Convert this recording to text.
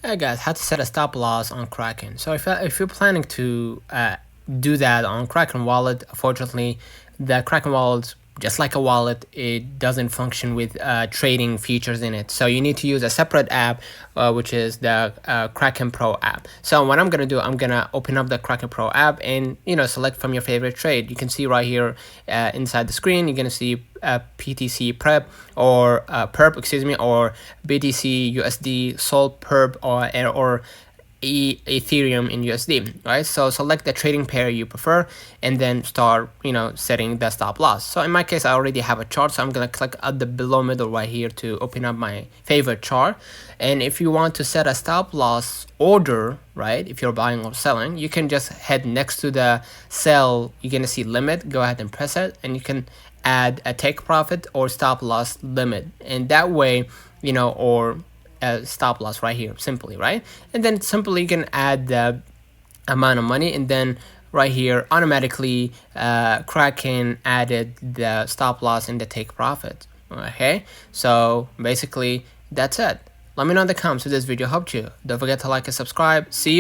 Hey guys, how to set a stop loss on Kraken. So if you're planning to do that on Kraken wallet, unfortunately, the Kraken wallet, just like a wallet, it doesn't function with trading features in it. So you need to use a separate app, which is the Kraken Pro app. So what I'm gonna do, I'm gonna open up the Kraken Pro app and select from your favorite trade. You can see right here inside the screen, you're gonna see PTC prep or perp, excuse me, or BTC USD Sol perp or Ethereum in USD, right? So select the trading pair you prefer and then start setting the stop loss. So in my case, I already have a chart, so I'm gonna click at the below middle right here to open up my favorite chart. And if you want to set a stop loss order, right, if you're buying or selling, you can just head next to the sell. You're gonna see limit, go ahead and press it, and you can add a take profit or stop loss limit, and that way or stop loss right here simply, right? And then simply you can add the amount of money, and then right here automatically Kraken added the stop loss and the take profit. Okay, so basically that's it. Let me know in the comments if this video helped you. Don't forget to like and subscribe. See you.